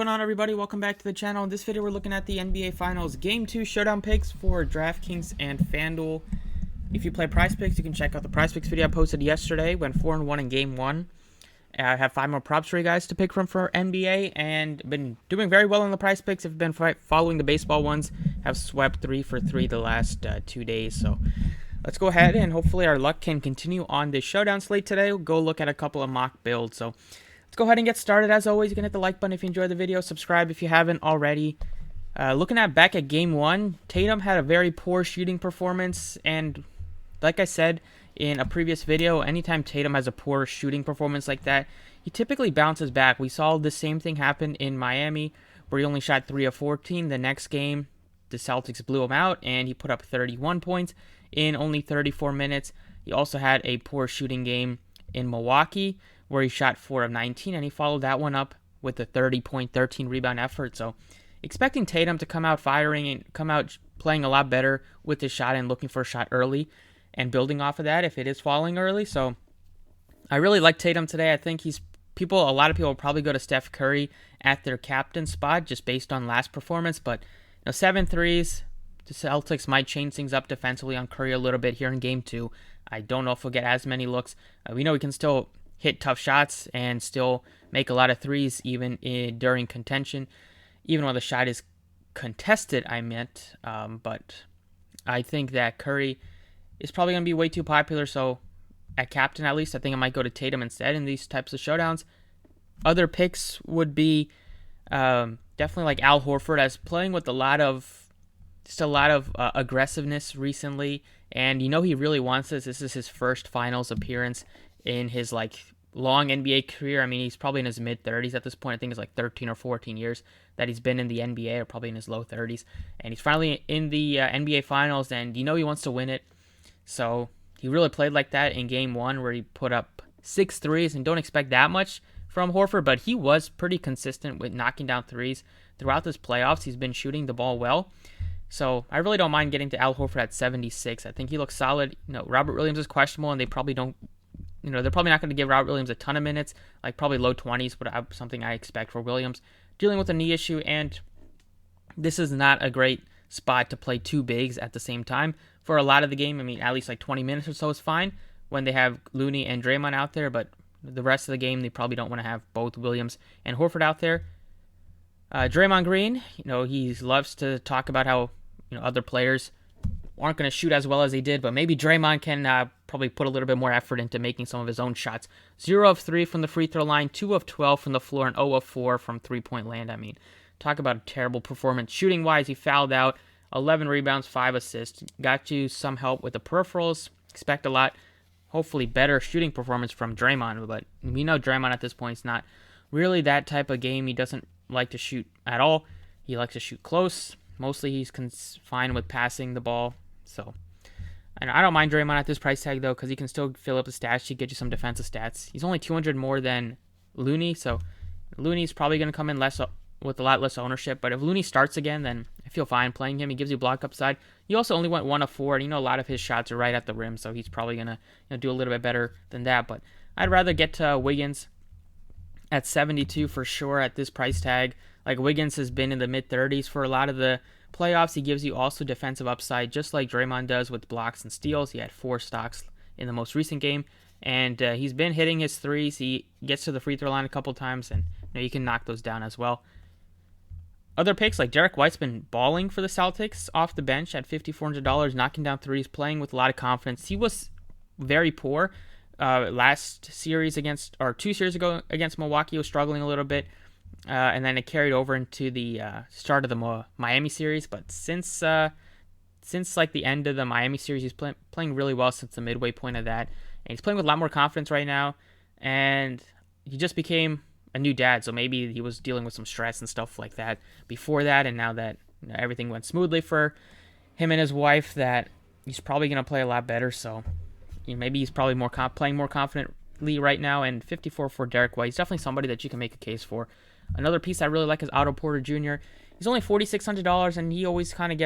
What's going on, everybody? Welcome back to the channel. In this video, we're looking at the NBA Finals Game 2 Showdown picks for Draftkings and Fanduel. If you play Prize Picks, you can check out the Prize Picks video I posted yesterday. Went 4-1 in Game 1. I have 5 more props for you guys to pick from for NBA, and been doing very well in the Prize Picks. I've been following the baseball ones. Have swept 3 for 3 the last 2 days, so let's go ahead and hopefully our luck can continue on this Showdown slate today. We'll go look at a couple of mock builds, so let's go ahead and get started. As always, you can hit the like button if you enjoyed the video. Subscribe if you haven't already. Looking back at Game 1, Tatum had a very poor shooting performance. And like I said in a previous video, anytime Tatum has a poor shooting performance like that, he typically bounces back. We saw the same thing happen in Miami, where he only shot 3 of 14. The next game, the Celtics blew him out, and he put up 31 points in only 34 minutes. He also had a poor shooting game in Milwaukee, where he shot 4 of 19, and he followed that one up with a 30-point, 13-rebound effort. So expecting Tatum to come out firing and come out playing a lot better with his shot and looking for a shot early and building off of that if it is falling early. So I really like Tatum today. I think a lot of people will probably go to Steph Curry at their captain spot just based on last performance. But 7 threes, the Celtics might change things up defensively on Curry a little bit here in Game 2. I don't know if we'll get as many looks. We know he can still hit tough shots and still make a lot of threes even during contention, even when the shot is contested, I meant. But I think that Curry is probably going to be way too popular, so at captain at least, I think I might go to Tatum instead in these types of showdowns. Other picks would be definitely like Al Horford, as playing with a lot of aggressiveness recently, and he really wants this. This is his first finals appearance in his long NBA career. I mean, he's probably in his mid-30s at this point. I think it's 13 or 14 years that he's been in the NBA, or probably in his low 30s. And he's finally in the NBA Finals, and he wants to win it. So he really played like that in Game 1, where he put up 6 threes, and don't expect that much from Horford, but he was pretty consistent with knocking down threes throughout this playoffs. He's been shooting the ball well. So I really don't mind getting to Al Horford at 76. I think he looks solid. Robert Williams is questionable, and they probably don't they're probably not going to give Robert Williams a ton of minutes, probably low 20s, but something I expect for Williams. Dealing with a knee issue, and this is not a great spot to play 2 bigs at the same time for a lot of the game. I mean, at least 20 minutes or so is fine when they have Looney and Draymond out there, but the rest of the game, they probably don't want to have both Williams and Horford out there. Draymond Green, he loves to talk about how, other players aren't going to shoot as well as they did, but maybe Draymond can probably put a little bit more effort into making some of his own shots. 0 of 3 from the free throw line, 2 of 12 from the floor, and 0 of 4 from three-point land. I mean, talk about a terrible performance. Shooting-wise, he fouled out, 11 rebounds, 5 assists. Got you some help with the peripherals. Expect a lot, hopefully better shooting performance from Draymond, but we know Draymond at this point is not really that type of game. He doesn't like to shoot at all. He likes to shoot close. Mostly he's fine with passing the ball. So, and I don't mind Draymond at this price tag, though, because he can still fill up the stat sheet, get you some defensive stats. He's only 200 more than Looney, so Looney's probably going to come in with a lot less ownership. But if Looney starts again, then I feel fine playing him. He gives you block upside. He also only went 1 of 4, and a lot of his shots are right at the rim, so he's probably going to do a little bit better than that. But I'd rather get to Wiggins at 72 for sure at this price tag. Wiggins has been in the mid-30s for a lot of the playoffs. He gives you also defensive upside, just like Draymond does with blocks and steals. He had 4 stocks in the most recent game, and he's been hitting his threes. He gets to the free throw line a couple times, and you can knock those down as well. Other picks, like Derek White's been balling for the Celtics off the bench at $5,400, knocking down threes, playing with a lot of confidence. He was very poor last series 2 series ago against Milwaukee. He was struggling a little bit. And then it carried over into the start of the Miami series. But since the end of the Miami series, he's playing really well since the midway point of that. And he's playing with a lot more confidence right now. And he just became a new dad. So maybe he was dealing with some stress and stuff like that before that. And now that everything went smoothly for him and his wife, that he's probably going to play a lot better. So maybe he's probably playing more confidently right now. And 54 for Derek White. He's definitely somebody that you can make a case for. Another piece I really like is Otto Porter Jr. He's only $4,600, and he always kind of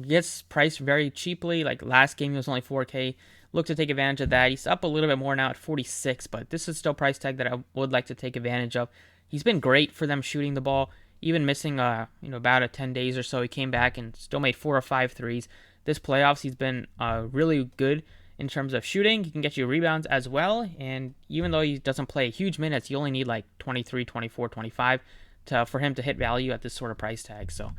gets priced very cheaply. Last game, he was only $4K. look to take advantage of that. He's up a little bit more now at 46, but this is still a price tag that I would like to take advantage of. He's been great for them shooting the ball, even missing about a 10 days or so. He came back and still made 4 or 5 threes. This playoffs, he's been really good in terms of shooting. He can get you rebounds as well, and even though he doesn't play huge minutes, you only need like 23, 24, 25 for him to hit value at this sort of price tag. So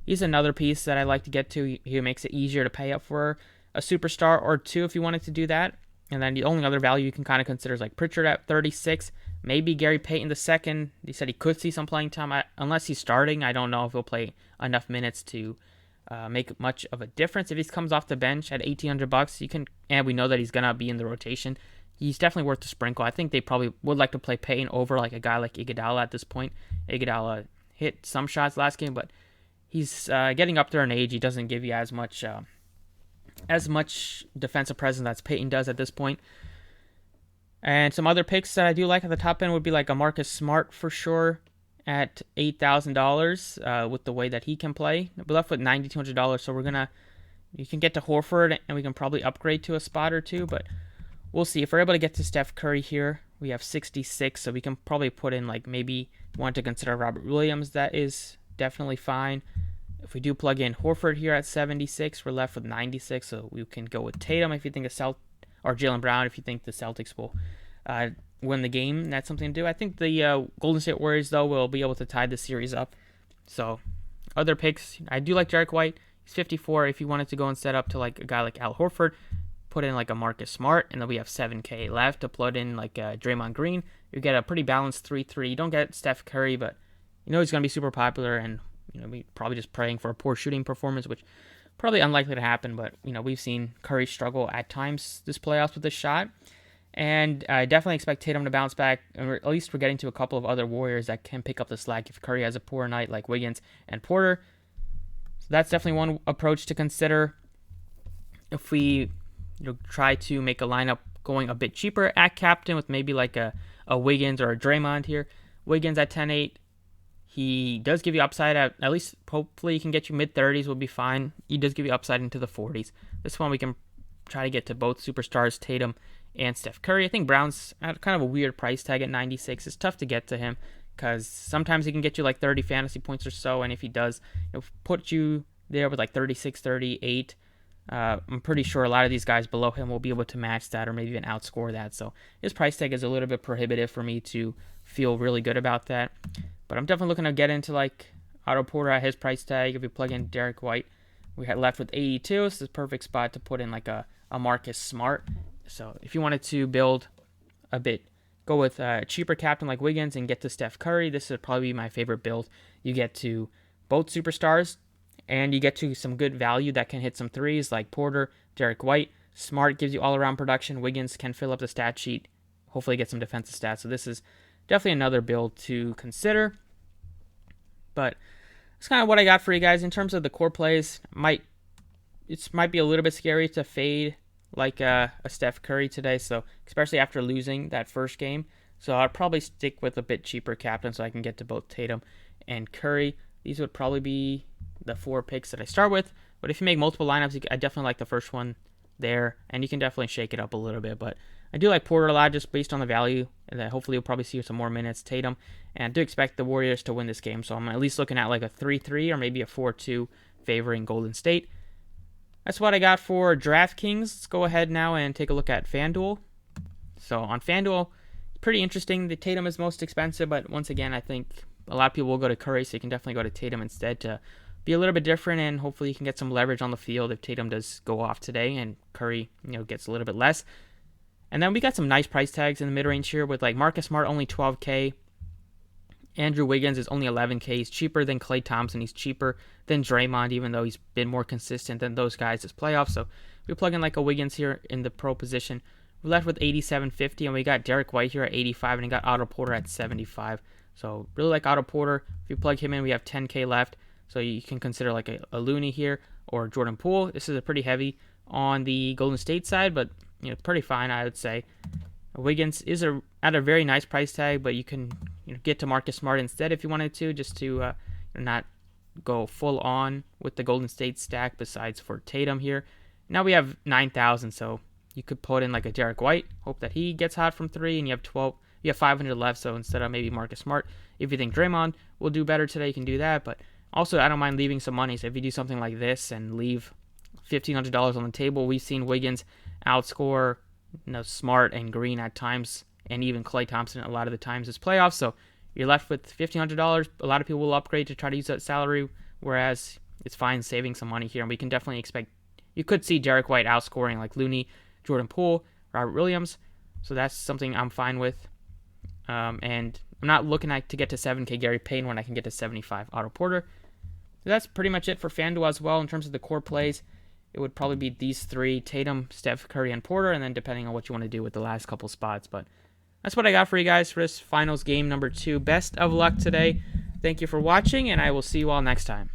he's another piece that I like to get to. He makes it easier to pay up for a superstar or two if you wanted to do that. And then the only other value you can kind of consider is like Pritchard at 36, maybe Gary Payton the second. He said he could see some playing time. Unless he's starting, I don't know if he'll play enough minutes to make much of a difference. If he comes off the bench at $1,800, you can, and we know that he's gonna be in the rotation. He's definitely worth the sprinkle. I think they probably would like to play Payton over like a guy like Iguodala at this point. Iguodala hit some shots last game, but he's getting up there in age. He doesn't give you as much defensive presence as Payton does at this point. And some other picks that I do like at the top end would be like a Marcus Smart for sure at $8,000 with the way that he can play. We're left with $9,200, so you can get to Horford and we can probably upgrade to a spot or two, but we'll see. If we're able to get to Steph Curry here, we have 66, so we can probably put in like maybe want to consider Robert Williams. That is definitely fine. If we do plug in Horford here at 76, we're left with 96, so we can go with Tatum if you think or Jaylen Brown if you think the Celtics will win the game. That's something to do. I think the Golden State Warriors, though, will be able to tie the series up. So other picks, I do like Derek White. He's 54. If you wanted to go and set up to like a guy like Al Horford, put in like a Marcus Smart, and then we have $7K left to plug in like Draymond Green. You get a pretty balanced 3-3. You don't get Steph Curry, but you know he's going to be super popular, and we probably just praying for a poor shooting performance, which probably unlikely to happen. But we've seen Curry struggle at times this playoffs with this shot, and I definitely expect Tatum to bounce back. Or at least we're getting to a couple of other Warriors that can pick up the slack if Curry has a poor night, like Wiggins and Porter. So that's definitely one approach to consider. If we try to make a lineup going a bit cheaper at captain with maybe like a Wiggins or a Draymond here. Wiggins at 10-8. He does give you upside at least, hopefully he can get you mid-30s will be fine. He does give you upside into the 40s. This one we can try to get to both superstars, Tatum and Steph Curry. I think Brown's at kind of a weird price tag at 96. It's tough to get to him because sometimes he can get you like 30 fantasy points or so, and if he does, put you there with like 36, 38. I'm pretty sure a lot of these guys below him will be able to match that or maybe even outscore that. So his price tag is a little bit prohibitive for me to feel really good about that. But I'm definitely looking to get into like Otto Porter at his price tag. If we plug in Derek White, we had left with 82. So this is a perfect spot to put in like a Marcus Smart. So if you wanted to build a bit, go with a cheaper captain like Wiggins and get to Steph Curry, this would probably be my favorite build. You get to both superstars, and you get to some good value that can hit some threes like Porter, Derek White. Smart gives you all-around production. Wiggins can fill up the stat sheet, hopefully get some defensive stats. So this is definitely another build to consider. But that's kind of what I got for you guys. In terms of the core plays, it might be a little bit scary to fade like a Steph Curry today, so especially after losing that first game. So I'd probably stick with a bit cheaper captain so I can get to both Tatum and Curry. These would probably be the 4 picks that I start with. But if you make multiple lineups, I definitely like the first one there, and you can definitely shake it up a little bit. But I do like Porter a lot just based on the value, and that hopefully you'll probably see some more minutes. Tatum, and I do expect the Warriors to win this game, so I'm at least looking at like a 3-3 or maybe a 4-2 favoring Golden State. That's what I got for DraftKings. Let's go ahead now and take a look at FanDuel. So on FanDuel, it's pretty interesting. The Tatum is most expensive, but once again, I think a lot of people will go to Curry, so you can definitely go to Tatum instead to be a little bit different, and hopefully you can get some leverage on the field if Tatum does go off today and Curry gets a little bit less. And then we got some nice price tags in the mid-range here with like Marcus Smart only $12K. Andrew Wiggins is only $11K. He's cheaper than Klay Thompson. He's cheaper than Draymond, even though he's been more consistent than those guys this playoff. So we plug in like a Wiggins here in the pro position. We're left with $87.50, and we got Derek White here at $85, and he got Otto Porter at $75. So really like Otto Porter. If you plug him in, we have $10K left. So you can consider like a Looney here or Jordan Poole. This is a pretty heavy on the Golden State side, but pretty fine, I would say. Wiggins is at a very nice price tag, but you can get to Marcus Smart instead if you wanted to, just to not go full on with the Golden State stack. Besides for Tatum here, now we have 9,000, so You could put in like a Derek White, hope that he gets hot from 3, and you have 500 left. So instead of maybe Marcus Smart, if you think Draymond will do better today, you can do that. But also, I don't mind leaving some money. So if you do something like this and leave $1,500 on the table, we've seen Wiggins outscore Smart and Green at times, and even Klay Thompson a lot of the times this playoffs. So you're left with $1,500. A lot of people will upgrade to try to use that salary, whereas it's fine saving some money here. And we can definitely expect, you could see Derek White outscoring like Looney, Jordan Poole, Robert Williams. So that's something I'm fine with. And I'm not looking to get to 7K Gary Payton when I can get to 75 Otto Porter. So that's pretty much it for FanDuel as well. In terms of the core plays, it would probably be these 3, Tatum, Steph Curry, and Porter, and then depending on what you want to do with the last couple spots. But that's what I got for you guys for this finals game number 2. Best of luck today. Thank you for watching, and I will see you all next time.